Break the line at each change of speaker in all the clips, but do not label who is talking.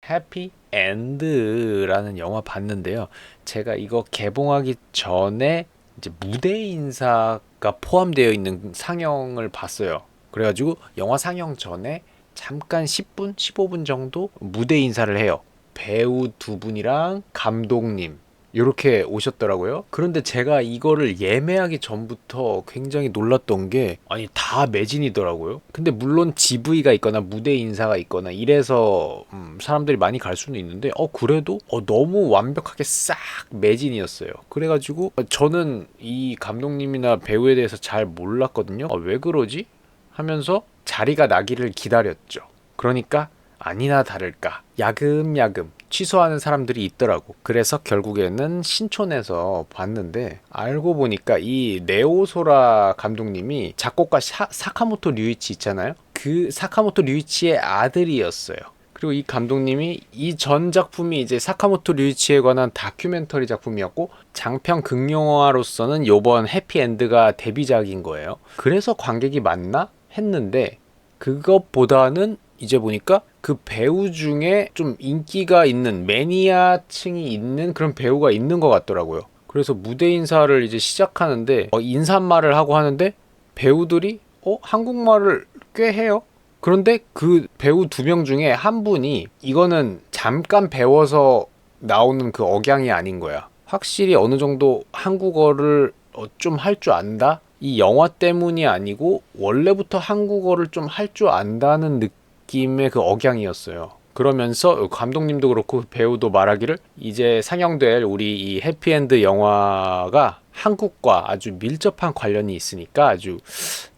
해피 엔드라는 영화 봤는데요. 제가 이거 개봉하기 전에 이제 무대 인사가 포함되어 있는 상영을 봤어요. 그래가지고 영화 상영 전에 잠깐 10분, 15분 정도 무대 인사를 해요. 배우 두 분이랑 감독님 이렇게 오셨더라고요. 그런데 제가 이거를 예매하기 전부터 굉장히 놀랐던 게 아니 다 매진이더라고요. 근데 물론 GV가 있거나 무대 인사가 있거나 이래서 사람들이 많이 갈 수는 있는데 그래도 너무 완벽하게 싹 매진이었어요. 그래가지고 저는 이 감독님이나 배우에 대해서 잘 몰랐거든요. 왜 그러지? 하면서 자리가 나기를 기다렸죠. 그러니까 아니나 다를까 야금야금 취소하는 사람들이 있더라고. 그래서 결국에는 신촌에서 봤는데 알고 보니까 이 네오소라 감독님이 작곡가 사카모토 류이치 있잖아요. 그 사카모토 류이치의 아들이었어요. 그리고 이 감독님이 이 전 작품이 이제 사카모토 류이치에 관한 다큐멘터리 작품이었고 장편 극영화로서는 요번 해피엔드가 데뷔작인 거예요. 그래서 관객이 많나 했는데 그것보다는 이제 보니까 그 배우 중에 좀 인기가 있는 매니아층이 있는 그런 배우가 있는 것 같더라고요. 그래서 무대 인사를 이제 시작하는데 인사말을 하고 하는데 배우들이 한국말을 꽤 해요. 그런데 그 배우 두 명 중에 한 분이 이거는 잠깐 배워서 나오는 그 억양이 아닌 거야. 확실히 어느 정도 한국어를 좀 할 줄 안다? 이 영화 때문이 아니고 원래부터 한국어를 좀 할 줄 안다는 느낌의 그 억양이었어요. 그러면서 감독님도 그렇고 배우도 말하기를 이제 상영될 우리 이 해피엔드 영화가 한국과 아주 밀접한 관련이 있으니까 아주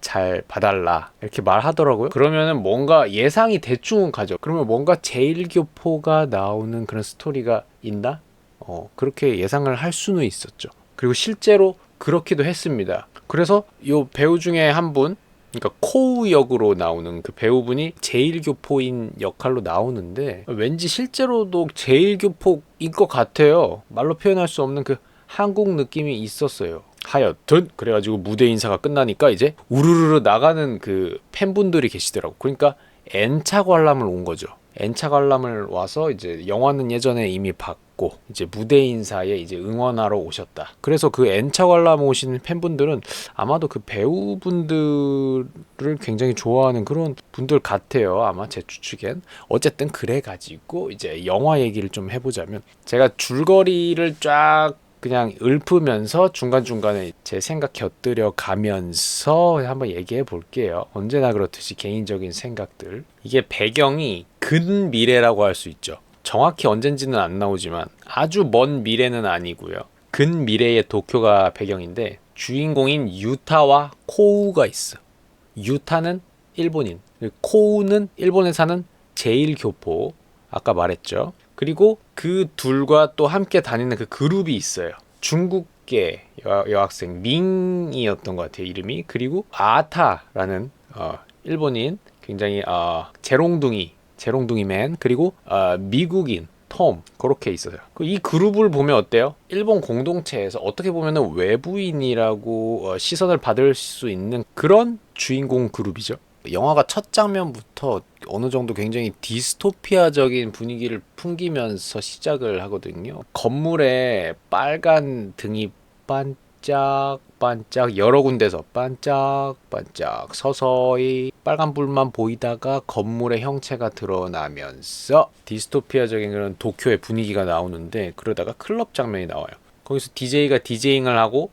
잘 봐달라 이렇게 말하더라고요. 그러면은 뭔가 예상이 대충은 가죠. 그러면 뭔가 제일교포가 나오는 그런 스토리가 있나? 그렇게 예상을 할 수는 있었죠. 그리고 실제로 그렇기도 했습니다. 그래서 이 배우 중에 한 분, 그러니까 코우 역으로 나오는 그 배우분이 제일교포인 역할로 나오는데 왠지 실제로도 제일교포인 것 같아요. 말로 표현할 수 없는 그 한국 느낌이 있었어요. 하여튼 그래가지고 무대 인사가 끝나니까 이제 우르르르 나가는 그 팬분들이 계시더라고. 그러니까 N차 관람을 온 거죠. N차 관람을 와서 이제 영화는 예전에 이미 봤고 이제 무대 인사에 이제 응원하러 오셨다. 그래서 그 N차 관람 오신 팬분들은 아마도 그 배우분들을 굉장히 좋아하는 그런 분들 같아요. 아마 제 추측엔. 어쨌든 그래가지고 이제 영화 얘기를 좀 해보자면 제가 줄거리를 쫙 그냥 읊으면서 중간중간에 제 생각 곁들여 가면서 한번 얘기해 볼게요. 언제나 그렇듯이 개인적인 생각들. 이게 배경이 근미래라고 할 수 있죠. 정확히 언젠지는 안 나오지만 아주 먼 미래는 아니고요. 근미래의 도쿄가 배경인데 주인공인 유타와 코우가 있어. 유타는 일본인, 코우는 일본에 사는 제일교포. 아까 말했죠. 그리고 그 둘과 또 함께 다니는 그 그룹이 있어요. 중국계 여학생 밍이었던 것 같아요, 이름이. 그리고 아타라는 일본인 굉장히 재롱둥이맨. 그리고 미국인 톰 그렇게 있어요. 이 그룹을 보면 어때요? 일본 공동체에서 어떻게 보면 외부인이라고 시선을 받을 수 있는 그런 주인공 그룹이죠. 영화가 첫 장면부터 어느 정도 굉장히 디스토피아적인 분위기를 풍기면서 시작을 하거든요. 건물에 빨간 등이 반짝반짝 여러 군데서 반짝반짝 서서히 빨간 불만 보이다가 건물의 형체가 드러나면서 디스토피아적인 그런 도쿄의 분위기가 나오는데 그러다가 클럽 장면이 나와요. 거기서 DJ가 디제잉을 하고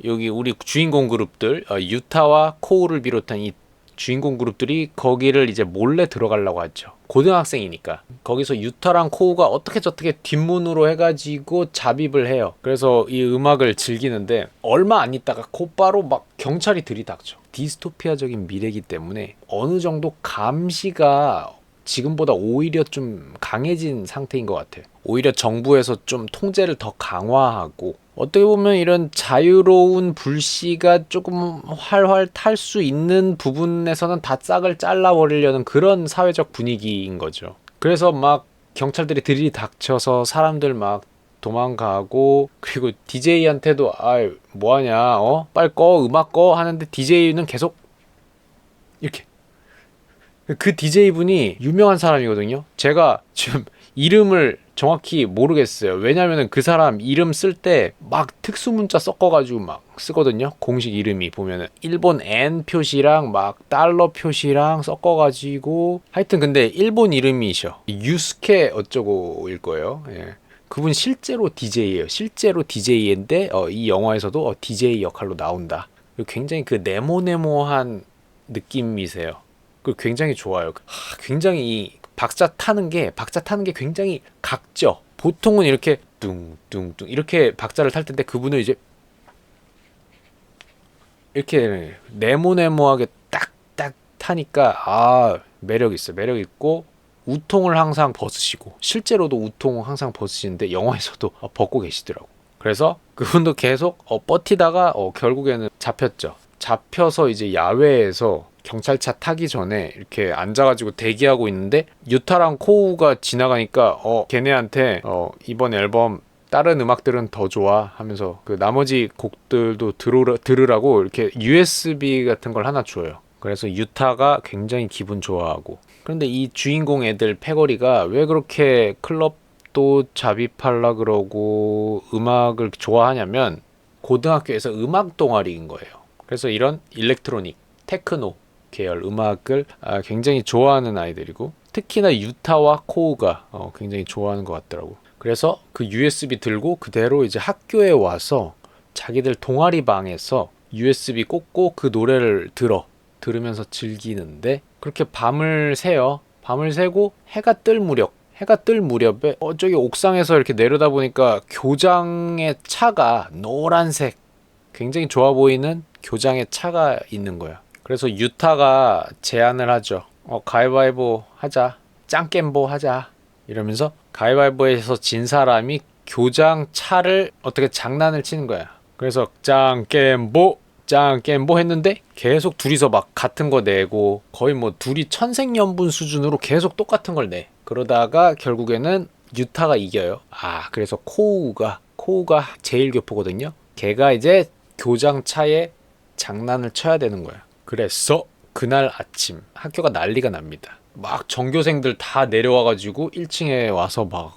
여기 우리 주인공 그룹들 유타와 코우를 비롯한 이 주인공 그룹들이 거기를 이제 몰래 들어가려고 하죠. 고등학생이니까. 거기서 유타랑 코우가 어떻게 저떻게 뒷문으로 해가지고 잡입을 해요. 그래서 이 음악을 즐기는데 얼마 안 있다가 곧바로 막 경찰이 들이닥쳐. 디스토피아적인 미래이기 때문에 어느 정도 감시가 지금보다 오히려 좀 강해진 상태인 것 같아요. 오히려 정부에서 좀 통제를 더 강화하고 어떻게 보면 이런 자유로운 불씨가 조금 활활 탈 수 있는 부분에서는 다 싹을 잘라버리려는 그런 사회적 분위기인 거죠. 그래서 막 경찰들이 들이닥쳐서 사람들 막 도망가고 그리고 DJ한테도 뭐하냐 빨리 꺼 음악 꺼 하는데 DJ는 계속 이렇게 그 DJ분이 유명한 사람이거든요. 제가 지금 이름을 정확히 모르겠어요. 왜냐면은 그 사람 이름 쓸 때 막 특수 문자 섞어가지고 막 쓰거든요. 공식 이름이 보면은 일본 엔 표시랑 막 달러 표시랑 섞어가지고 하여튼 근데 일본 이름이셔. 유스케 어쩌고일 거예요. 예. 그분 실제로 DJ예요. 실제로 DJ인데 이 영화에서도 DJ 역할로 나온다. 굉장히 그 네모네모한 느낌이세요. 그 굉장히 좋아요. 굉장히 이 박자 타는 게 굉장히 각져. 보통은 이렇게 뚱뚱뚱 이렇게 박자를 탈 텐데 그분은 이제 이렇게 네모네모하게 딱딱 타니까 매력 있어. 매력 있고 우통을 항상 벗으시고 실제로도 우통 항상 벗으시는데 영화에서도 벗고 계시더라고. 그래서 그분도 계속 버티다가 결국에는 잡혔죠. 잡혀서 이제 야외에서 경찰차 타기 전에 이렇게 앉아가지고 대기하고 있는데 유타랑 코우가 지나가니까 걔네한테 이번 앨범 다른 음악들은 더 좋아 하면서 그 나머지 곡들도 들으라고 이렇게 USB 같은 걸 하나 줘요. 그래서 유타가 굉장히 기분 좋아하고, 그런데 이 주인공 애들 패거리가 왜 그렇게 클럽도 잡입하려 그러고 음악을 좋아하냐면 고등학교에서 음악 동아리인 거예요. 그래서 이런 일렉트로닉, 테크노 계열 음악을 굉장히 좋아하는 아이들이고, 특히나 유타와 코우가 굉장히 좋아하는 것 같더라고. 그래서 그 USB 들고 그대로 이제 학교에 와서 자기들 동아리 방에서 USB 꽂고 그 노래를 들으면서 즐기는데, 그렇게 밤을 새요. 밤을 새고 해가 뜰 무렵에 저기 옥상에서 이렇게 내려다 보니까 교장의 차가 노란색, 굉장히 좋아 보이는 교장의 차가 있는 거야. 그래서 유타가 제안을 하죠. 가위바위보 하자. 짱겜보 하자. 이러면서 가위바위보에서 진 사람이 교장 차를 어떻게 장난을 치는 거야. 그래서 짱겜보 했는데 계속 둘이서 막 같은 거 내고 거의 뭐 둘이 천생연분 수준으로 계속 똑같은 걸 내. 그러다가 결국에는 유타가 이겨요. 그래서 코우가 제일 교포거든요. 걔가 이제 교장 차에 장난을 쳐야 되는 거야. 그래서 그날 아침 학교가 난리가 납니다. 막 전교생들 다 내려와가지고 1층에 와서 막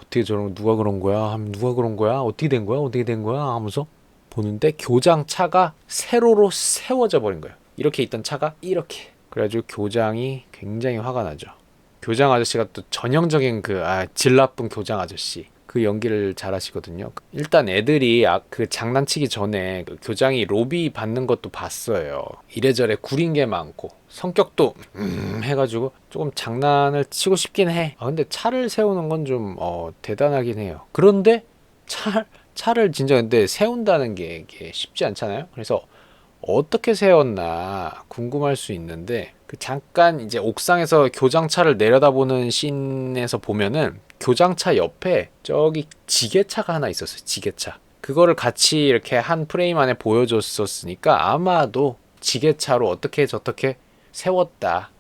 어떻게 저런, 누가 그런 거야? 누가 그런 거야? 어떻게 된 거야? 어떻게 된 거야? 하면서 보는데 교장 차가 세로로 세워져 버린 거예요. 이렇게 있던 차가 이렇게. 그래가지고 교장이 굉장히 화가 나죠. 교장 아저씨가 또 전형적인 질 나쁜 교장 아저씨, 그 연기를 잘하시거든요. 일단 애들이 그 장난치기 전에 그 교장이 로비 받는 것도 봤어요. 이래저래 구린 게 많고 성격도 해가지고 조금 장난을 치고 싶긴 해. 근데 차를 세우는 건 좀 대단하긴 해요. 그런데 차를 진짜 근데 세운다는 게 이게 쉽지 않잖아요. 그래서 어떻게 세웠나 궁금할 수 있는데, 그 잠깐 이제 옥상에서 교장차를 내려다보는 씬에서 보면은 교장차 옆에 저기 지게차가 하나 있었어요. 지게차. 그거를 같이 이렇게 한 프레임 안에 보여줬었으니까 아마도 지게차로 어떻게 저렇게 세웠다,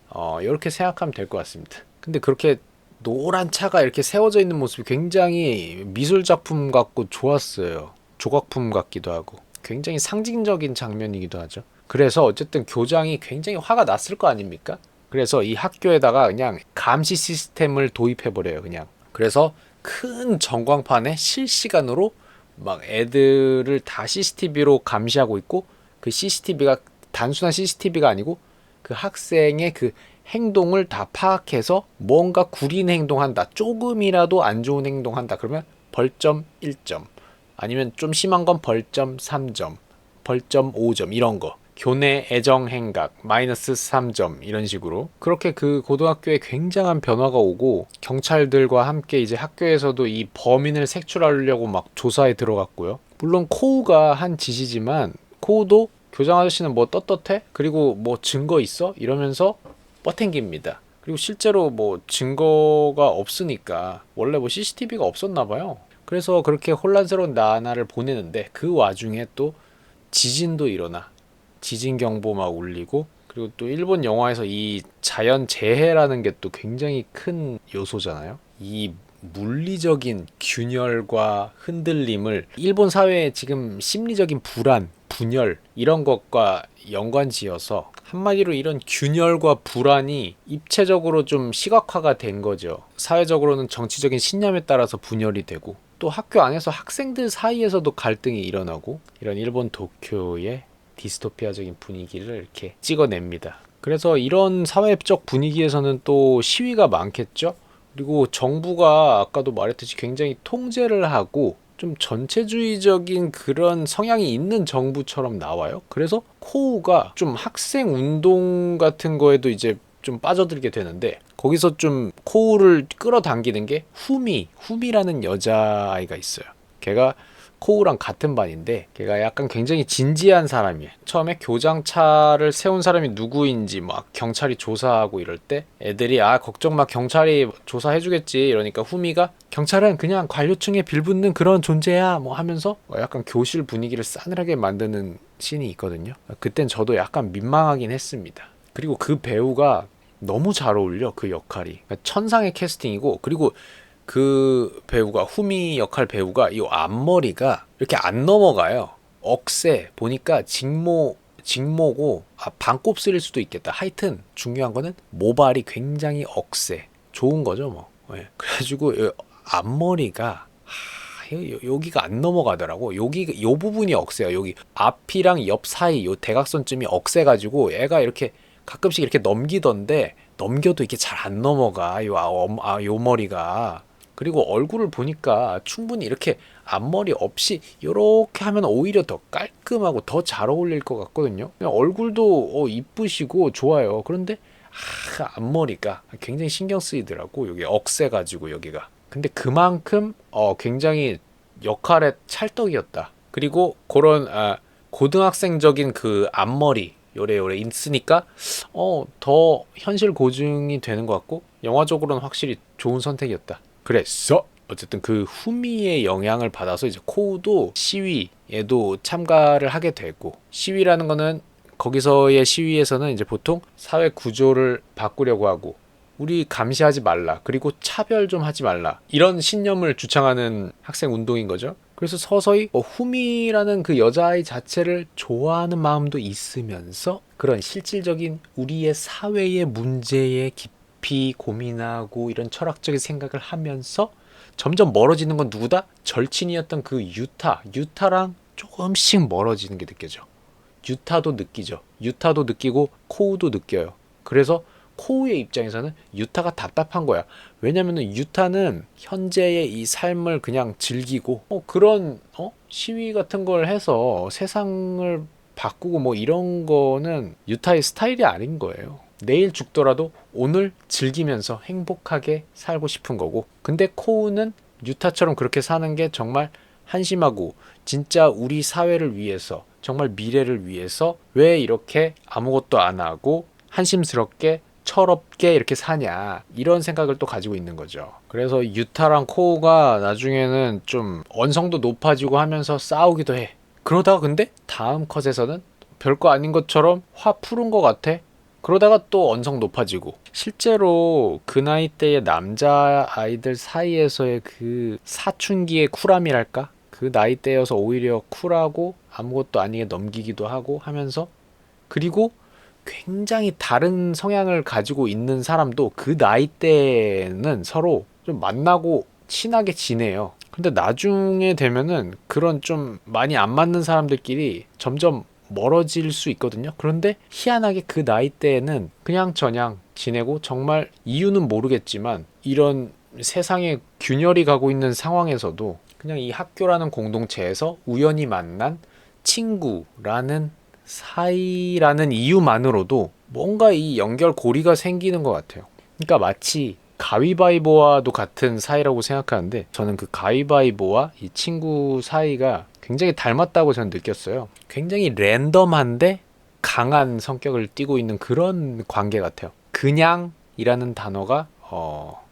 이렇게 생각하면 될 것 같습니다. 근데 그렇게 노란 차가 이렇게 세워져 있는 모습이 굉장히 미술 작품 같고 좋았어요. 조각품 같기도 하고 굉장히 상징적인 장면이기도 하죠. 그래서 어쨌든 교장이 굉장히 화가 났을 거 아닙니까? 그래서 이 학교에다가 그냥 감시 시스템을 도입해버려요, 그냥. 그래서 큰 전광판에 실시간으로 막 애들을 다 CCTV로 감시하고 있고, 그 CCTV가 단순한 CCTV가 아니고 그 학생의 그 행동을 다 파악해서 뭔가 구린 행동한다, 조금이라도 안 좋은 행동한다, 그러면 벌점 1점, 아니면 좀 심한 건 벌점 3점, 벌점 5점, 이런 거. 교내 애정 행각 마이너스 3점, 이런 식으로. 그렇게 그 고등학교에 굉장한 변화가 오고, 경찰들과 함께 이제 학교에서도 이 범인을 색출하려고 막 조사에 들어갔고요. 물론 코우가 한 짓이지만 코우도 교장 아저씨는 뭐 떳떳해? 그리고 뭐 증거 있어? 이러면서 뻗탱깁니다. 그리고 실제로 뭐 증거가 없으니까, 원래 뭐 CCTV가 없었나 봐요. 그래서 그렇게 혼란스러운 나날을 보내는데, 그 와중에 또 지진도 일어나. 지진 경보 막 울리고, 그리고 또 일본 영화에서 이 자연 재해라는 게 또 굉장히 큰 요소잖아요. 이 물리적인 균열과 흔들림을 일본 사회의 지금 심리적인 불안, 분열 이런 것과 연관지어서 한마디로 이런 균열과 불안이 입체적으로 좀 시각화가 된 거죠. 사회적으로는 정치적인 신념에 따라서 분열이 되고 또 학교 안에서 학생들 사이에서도 갈등이 일어나고 이런 일본 도쿄의 디스토피아적인 분위기를 이렇게 찍어냅니다. 그래서 이런 사회적 분위기에서는 또 시위가 많겠죠. 그리고 정부가 아까도 말했듯이 굉장히 통제를 하고 좀 전체주의적인 그런 성향이 있는 정부처럼 나와요. 그래서 코우가 좀 학생 운동 같은 거에도 이제 좀 빠져들게 되는데 거기서 좀 코우를 끌어당기는 게 후미라는 여자아이가 있어요. 걔가 코우랑 같은 반인데 걔가 약간 굉장히 진지한 사람이에요. 처음에 교장차를 세운 사람이 누구인지 막 경찰이 조사하고 이럴 때 애들이 걱정 마 경찰이 조사해주겠지 이러니까 후미가 경찰은 그냥 관료층에 빌붙는 그런 존재야 뭐 하면서 약간 교실 분위기를 싸늘하게 만드는 씬이 있거든요. 그땐 저도 약간 민망하긴 했습니다. 그리고 그 배우가 너무 잘 어울려 그 역할이. 천상의 캐스팅이고 그리고 그 배우가 후미 역할 배우가 이 앞머리가 이렇게 안 넘어가요. 억세 보니까 직모고 반곱슬일 수도 있겠다. 하여튼 중요한 거는 모발이 굉장히 억세. 좋은 거죠 뭐. 네. 그래가지고 앞머리가 여기가 안 넘어가더라고. 요 부분이 억세요. 여기 앞이랑 옆 사이 요 대각선쯤이 억세가지고 애가 이렇게 가끔씩 이렇게 넘기던데 넘겨도 이게 잘 안 넘어가. 요 머리가. 그리고 얼굴을 보니까 충분히 이렇게 앞머리 없이 이렇게 하면 오히려 더 깔끔하고 더 잘 어울릴 것 같거든요. 그냥 얼굴도 이쁘시고 좋아요. 그런데 앞머리가 굉장히 신경 쓰이더라고. 여기 억세가지고 여기가. 근데 그만큼 굉장히 역할의 찰떡이었다. 그리고 그런 고등학생적인 그 앞머리 요래 있으니까 더 현실 고증이 되는 것 같고 영화적으로는 확실히 좋은 선택이었다. 그래서 어쨌든 그 후미의 영향을 받아서 이제 코우도 시위에도 참가를 하게 되고 시위라는 거는 거기서의 시위에서는 이제 보통 사회 구조를 바꾸려고 하고 우리 감시하지 말라 그리고 차별 좀 하지 말라 이런 신념을 주창하는 학생 운동인 거죠. 그래서 서서히 후미라는 그 여자아이 자체를 좋아하는 마음도 있으면서 그런 실질적인 우리의 사회의 문제에 깊이 고민하고 이런 철학적인 생각을 하면서 점점 멀어지는 건 누구다? 절친이었던 그 유타랑 조금씩 멀어지는 게 느껴져. 유타도 느끼죠. 유타도 느끼고 코우도 느껴요. 그래서 코우의 입장에서는 유타가 답답한 거야. 왜냐면은 유타는 현재의 이 삶을 그냥 즐기고 그런 시위 같은 걸 해서 세상을 바꾸고 뭐 이런 거는 유타의 스타일이 아닌 거예요. 내일 죽더라도 오늘 즐기면서 행복하게 살고 싶은 거고 근데 코우는 유타처럼 그렇게 사는 게 정말 한심하고 진짜 우리 사회를 위해서 정말 미래를 위해서 왜 이렇게 아무것도 안 하고 한심스럽게 철없게 이렇게 사냐 이런 생각을 또 가지고 있는 거죠. 그래서 유타랑 코우가 나중에는 좀 언성도 높아지고 하면서 싸우기도 해. 그러다가 근데 다음 컷에서는 별거 아닌 것처럼 화 푸른 것 같아. 그러다가 또 언성 높아지고 실제로 그 나이 대의 남자 아이들 사이에서의 그 사춘기의 쿨함이랄까? 그 나이 대여서 오히려 쿨하고 아무것도 아니게 넘기기도 하고 하면서 그리고 굉장히 다른 성향을 가지고 있는 사람도 그 나이 때는 서로 좀 만나고 친하게 지내요. 근데 나중에 되면은 그런 좀 많이 안 맞는 사람들끼리 점점 멀어질 수 있거든요. 그런데 희한하게 그 나이 때에는 그냥 저냥 지내고 정말 이유는 모르겠지만 이런 세상에 균열이 가고 있는 상황에서도 그냥 이 학교라는 공동체에서 우연히 만난 친구라는 사이라는 이유만으로도 뭔가 이 연결고리가 생기는 것 같아요. 그러니까 마치 가위바위보와도 같은 사이라고 생각하는데 저는 그 가위바위보와 이 친구 사이가 굉장히 닮았다고 저는 느꼈어요. 굉장히 랜덤한데 강한 성격을 띠고 있는 그런 관계 같아요. 그냥이라는 단어가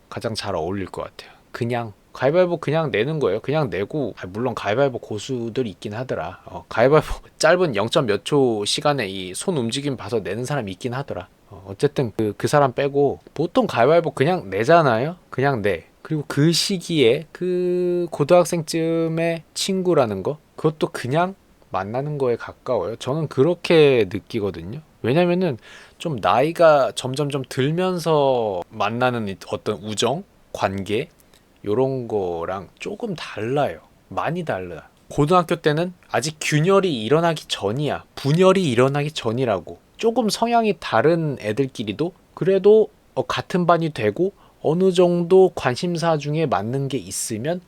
가장 잘 어울릴 것 같아요. 그냥 가위바위보 그냥 내는 거예요. 그냥 내고 물론 가위바위보 고수들이 있긴 하더라. 가위바위보 짧은 0. 몇 초 시간에 이 손 움직임 봐서 내는 사람이 있긴 하더라. 어쨌든 그 사람 빼고 보통 가위바위보 그냥 내잖아요. 그냥 내. 그리고 그 시기에 그 고등학생쯤의 친구라는 거 그것도 그냥 만나는 거에 가까워요. 저는 그렇게 느끼거든요. 왜냐면은 좀 나이가 점점점 들면서 만나는 어떤 우정, 관계 요런 거랑 조금 달라요. 많이 달라. 고등학교 때는 아직 균열이 일어나기 전이야. 분열이 일어나기 전이라고. 조금 성향이 다른 애들끼리도 그래도 같은 반이 되고 어느 정도 관심사 중에 맞는 게 있으면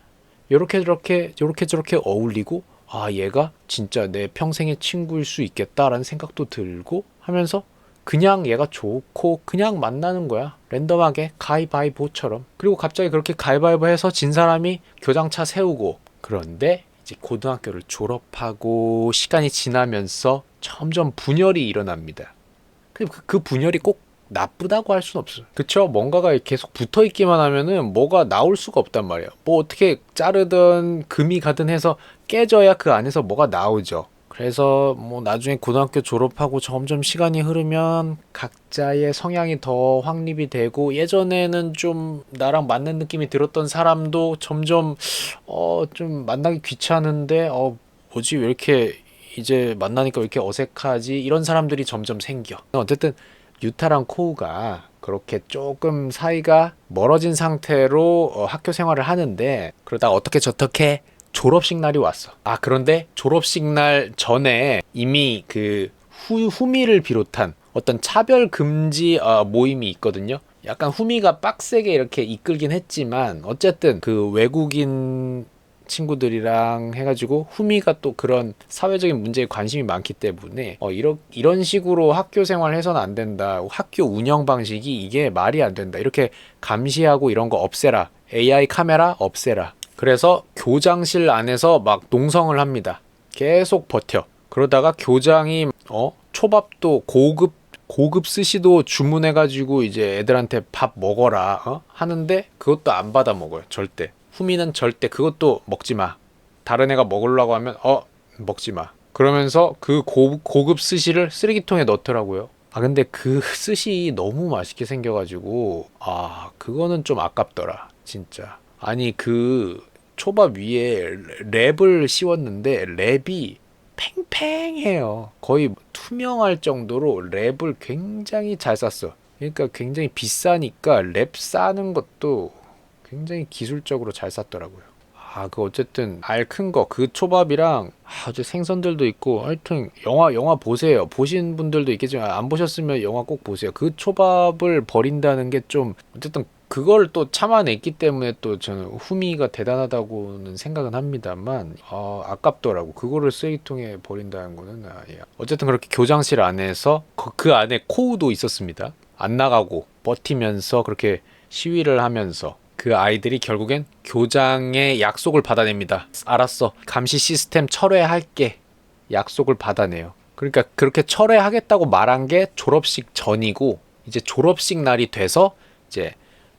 요렇게 저렇게 요렇게 저렇게 어울리고 아 얘가 진짜 내 평생의 친구일 수 있겠다라는 생각도 들고 하면서 그냥 얘가 좋고 그냥 만나는 거야. 랜덤하게 가위바위보처럼. 그리고 갑자기 그렇게 가위바위보 해서 진 사람이 교장차 세우고 그런데 이제 고등학교를 졸업하고 시간이 지나면서 점점 분열이 일어납니다. 그 분열이 꼭 나쁘다고 할 수는 없어요. 그쵸? 뭔가가 계속 붙어 있기만 하면은 뭐가 나올 수가 없단 말이에요. 뭐 어떻게 자르든 금이 가든 해서 깨져야 그 안에서 뭐가 나오죠. 그래서 뭐 나중에 고등학교 졸업하고 점점 시간이 흐르면 각자의 성향이 더 확립이 되고 예전에는 좀 나랑 맞는 느낌이 들었던 사람도 점점 좀 만나기 귀찮은데 뭐지 왜 이렇게 이제 만나니까 왜 이렇게 어색하지 이런 사람들이 점점 생겨. 어쨌든 유타랑 코우가 그렇게 조금 사이가 멀어진 상태로 학교 생활을 하는데 그러다가 어떻게 저떻게 졸업식 날이 왔어. 그런데 졸업식 날 전에 이미 그 후미를 비롯한 어떤 차별 금지 모임이 있거든요. 약간 후미가 빡세게 이렇게 이끌긴 했지만 어쨌든 그 외국인 친구들이랑 해가지고 후미가 또 그런 사회적인 문제에 관심이 많기 때문에 이런 식으로 학교 생활 해서는 안 된다. 학교 운영 방식이 이게 말이 안 된다. 이렇게 감시하고 이런 거 없애라. AI 카메라 없애라. 그래서 교장실 안에서 막 농성을 합니다. 계속 버텨. 그러다가 교장이 초밥도 고급 스시도 주문해가지고 이제 애들한테 밥 먹어라 하는데 그것도 안 받아 먹어요. 절대. 후미는 절대 그것도 먹지 마. 다른 애가 먹으려고 하면 먹지 마. 그러면서 그 고급 스시를 쓰레기통에 넣더라고요. 근데 그 스시 너무 맛있게 생겨가지고 그거는 좀 아깝더라. 진짜. 아니 그 초밥 위에 랩을 씌웠는데 랩이 팽팽해요. 거의 투명할 정도로 랩을 굉장히 잘 쌌어. 그러니까 굉장히 비싸니까 랩 싸는 것도 굉장히 기술적으로 잘 쌌더라고요. 그 어쨌든 알 큰 거 그 초밥이랑 아주 생선들도 있고 하여튼 영화 보세요. 보신 분들도 있겠지만 안 보셨으면 영화 꼭 보세요. 그 초밥을 버린다는 게 좀 어쨌든 그걸 또 참아냈기 때문에 또 저는 후미가 대단하다고는 생각은 합니다만 아깝더라고. 그거를 쓰레기통에 버린다는 거는 예. 어쨌든 그렇게 교장실 안에서 그 안에 코우도 있었습니다. 안 나가고 버티면서 그렇게 시위를 하면서 그 아이들이 결국엔 교장의 약속을 받아냅니다. 알았어. 감시 시스템 철회할게. 약속을 받아내요. 그러니까 그렇게 철회하겠다고 말한 게 졸업식 전이고 이제 졸업식 날이 돼서 이제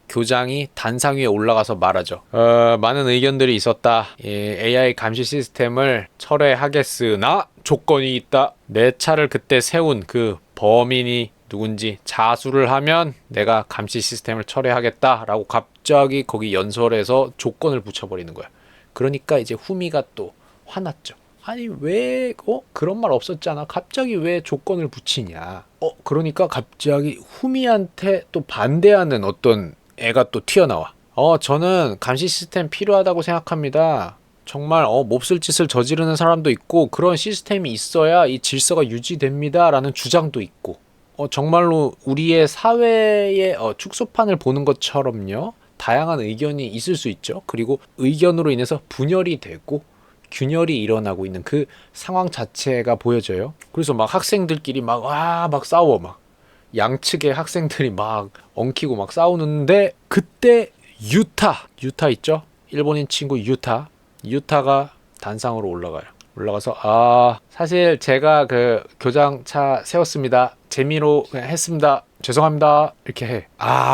교장이 단상 위에 올라가서 말하죠. 많은 의견들이 있었다. AI 감시 시스템을 철회하겠으나 조건이 있다. 내 차를 그때 세운 그 범인이 누군지 자수를 하면 내가 감시 시스템을 철회하겠다라고 갑자기 거기 연설에서 조건을 붙여버리는 거야. 그러니까 이제 후미가 또 화났죠. 아니 왜 그런 말 없었잖아. 갑자기 왜 조건을 붙이냐. 그러니까 갑자기 후미한테 또 반대하는 어떤 애가 또 튀어나와. 저는 감시 시스템 필요하다고 생각합니다. 정말 몹쓸 짓을 저지르는 사람도 있고 그런 시스템이 있어야 이 질서가 유지됩니다 라는 주장도 있고 정말로 우리의 사회의 축소판을 보는 것처럼요. 다양한 의견이 있을 수 있죠. 그리고 의견으로 인해서 분열이 되고 균열이 일어나고 있는 그 상황 자체가 보여져요. 그래서 막 학생들끼리 막 싸워. 막 양측의 학생들이 막 엉키고 막 싸우는데 그때 유타 있죠? 일본인 친구 유타가 단상으로 올라가서 사실 제가 그 교장차 세웠습니다. 재미로 그냥 했습니다. 죄송합니다. 이렇게 해.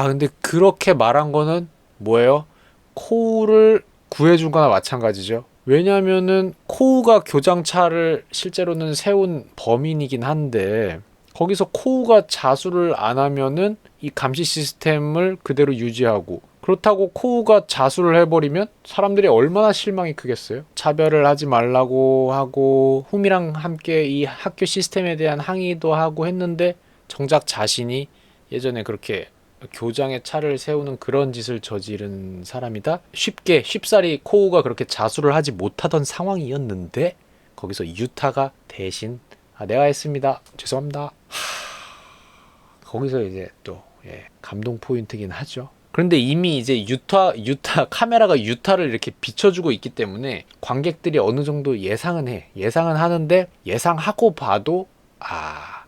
근데 그렇게 말한 거는 뭐예요? 코우를 구해준 거나 마찬가지죠. 왜냐면은 코우가 교장차를 실제로는 세운 범인이긴 한데 거기서 코우가 자수를 안 하면은 이 감시 시스템을 그대로 유지하고 그렇다고 코우가 자수를 해버리면 사람들이 얼마나 실망이 크겠어요? 차별을 하지 말라고 하고 후미랑 함께 이 학교 시스템에 대한 항의도 하고 했는데 정작 자신이 예전에 그렇게 교장의 차를 세우는 그런 짓을 저지른 사람이다? 쉽사리 코우가 그렇게 자수를 하지 못하던 상황이었는데 거기서 유타가 대신 내가 했습니다. 죄송합니다. 거기서 이제 또 감동 포인트긴 하죠. 그런데 이미 이제 유타 카메라가 유타를 이렇게 비춰주고 있기 때문에 관객들이 어느 정도 예상은 하는데 예상하고 봐도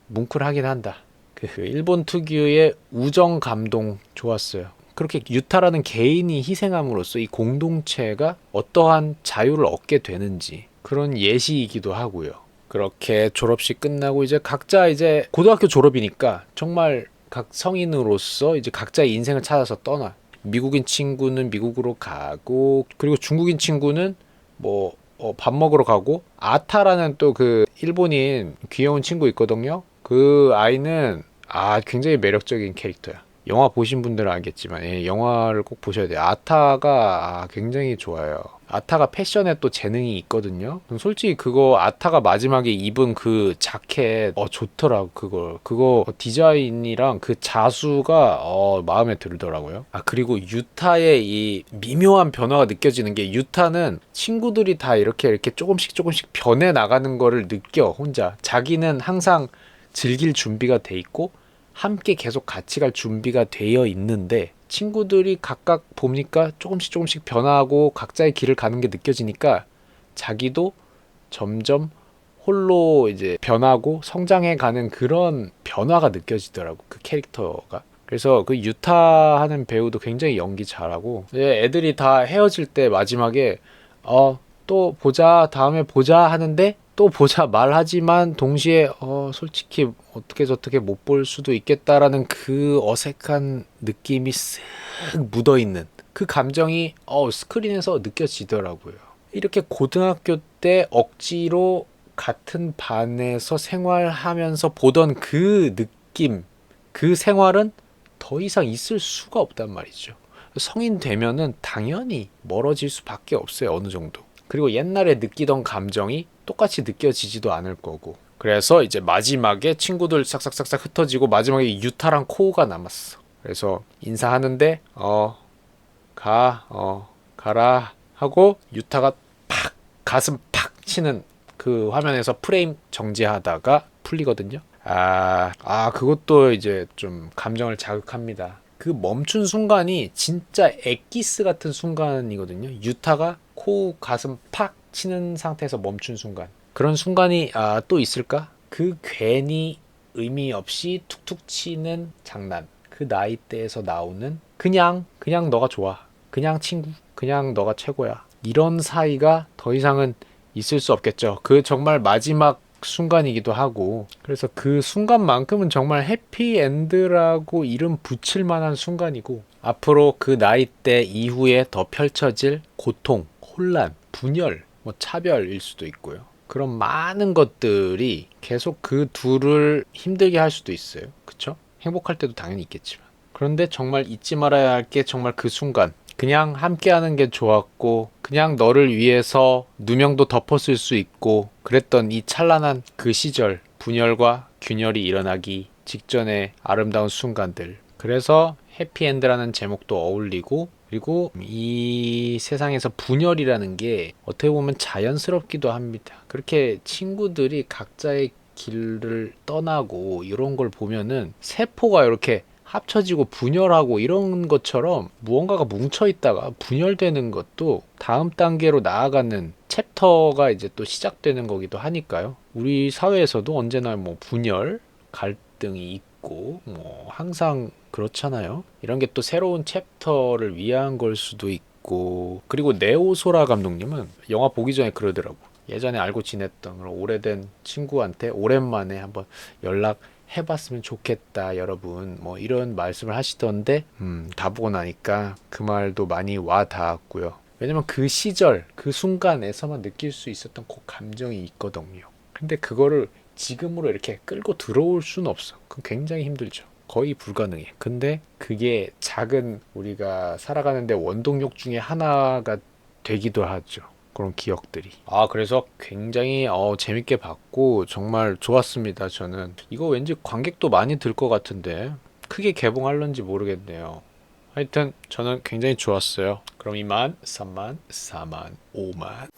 뭉클하긴 한다. 그 일본 특유의 우정 감동 좋았어요. 그렇게 유타라는 개인이 희생함으로써 이 공동체가 어떠한 자유를 얻게 되는지 그런 예시이기도 하고요. 그렇게 졸업식 끝나고 이제 각자 이제 고등학교 졸업이니까 정말 각 성인으로서 이제 각자의 인생을 찾아서 떠나. 미국인 친구는 미국으로 가고 그리고 중국인 친구는 뭐 밥 먹으러 가고 아타라는 또 그 일본인 귀여운 친구 있거든요. 그 아이는 굉장히 매력적인 캐릭터야. 영화 보신 분들은 알겠지만 영화를 꼭 보셔야 돼요. 아타가 굉장히 좋아요. 아타가 패션에 또 재능이 있거든요. 솔직히 그거 아타가 마지막에 입은 그 자켓 좋더라고. 그거 디자인이랑 그 자수가 마음에 들더라고요. 그리고 유타의 이 미묘한 변화가 느껴지는 게 유타는 친구들이 다 이렇게 조금씩 변해 나가는 거를 느껴. 혼자 자기는 항상 즐길 준비가 돼 있고 함께 계속 같이 갈 준비가 되어 있는데 친구들이 각각 보니까 조금씩 변화하고 각자의 길을 가는 게 느껴지니까 자기도 점점 홀로 이제 변하고 성장해 가는 그런 변화가 느껴지더라고, 그 캐릭터가. 그래서 그 유타 하는 배우도 굉장히 연기 잘하고 애들이 다 헤어질 때 마지막에 또 보자, 다음에 보자 하는데 또 보자 말하지만 동시에 솔직히 어떻게 저떻게 못 볼 수도 있겠다라는 그 어색한 느낌이 쓱 묻어있는 그 감정이 스크린에서 느껴지더라고요. 이렇게 고등학교 때 억지로 같은 반에서 생활하면서 보던 그 느낌, 그 생활은 더 이상 있을 수가 없단 말이죠. 성인 되면은 당연히 멀어질 수밖에 없어요, 어느 정도. 그리고 옛날에 느끼던 감정이 똑같이 느껴지지도 않을 거고. 그래서 이제 마지막에 친구들 싹싹싹싹 흩어지고 마지막에 유타랑 코우가 남았어. 그래서 인사하는데 가라 하고 유타가 팍 가슴 팍 치는 그 화면에서 프레임 정지하다가 풀리거든요. 그것도 이제 좀 감정을 자극합니다. 그 멈춘 순간이 진짜 엑기스 같은 순간이거든요. 유타가 코우 가슴 팍 치는 상태에서 멈춘 순간. 그런 순간이 또 있을까? 그 괜히 의미 없이 툭툭 치는 장난. 그 나이대에서 나오는 그냥 너가 좋아. 그냥 친구. 그냥 너가 최고야. 이런 사이가 더 이상은 있을 수 없겠죠. 그 정말 마지막 순간이기도 하고. 그래서 그 순간만큼은 정말 해피엔드라고 이름 붙일 만한 순간이고 앞으로 그 나이대 이후에 더 펼쳐질 고통, 혼란, 분열, 차별일 수도 있고요. 그런 많은 것들이 계속 그 둘을 힘들게 할 수도 있어요. 그쵸? 행복할 때도 당연히 있겠지만. 그런데 정말 잊지 말아야 할 게 정말 그 순간. 그냥 함께하는 게 좋았고 그냥 너를 위해서 누명도 덮었을 수 있고 그랬던 이 찬란한 그 시절, 분열과 균열이 일어나기 직전의 아름다운 순간들. 그래서 해피엔드라는 제목도 어울리고 그리고 이 세상에서 분열이라는 게 어떻게 보면 자연스럽기도 합니다. 그렇게 친구들이 각자의 길을 떠나고 이런 걸 보면은 세포가 이렇게 합쳐지고 분열하고 이런 것처럼 무언가가 뭉쳐있다가 분열되는 것도 다음 단계로 나아가는 챕터가 이제 또 시작되는 거기도 하니까요. 우리 사회에서도 언제나 분열, 갈등이 있고 항상 그렇잖아요. 이런 게 또 새로운 챕터를 위한 걸 수도 있고 그리고 네오소라 감독님은 영화 보기 전에 그러더라고. 예전에 알고 지냈던 그런 오래된 친구한테 오랜만에 한번 연락해봤으면 좋겠다 여러분 이런 말씀을 하시던데 다 보고 나니까 그 말도 많이 와 닿았고요. 왜냐면 그 시절 그 순간에서만 느낄 수 있었던 그 감정이 있거든요. 근데 그거를 지금으로 이렇게 끌고 들어올 수는 없어. 그건 굉장히 힘들죠. 거의 불가능해. 근데 그게 작은 우리가 살아가는데 원동력 중에 하나가 되기도 하죠. 그런 기억들이. 그래서 굉장히 재밌게 봤고 정말 좋았습니다. 저는 이거 왠지 관객도 많이 들 것 같은데 크게 개봉할런지 모르겠네요. 하여튼 저는 굉장히 좋았어요. 그럼 2만, 3만, 4만, 5만.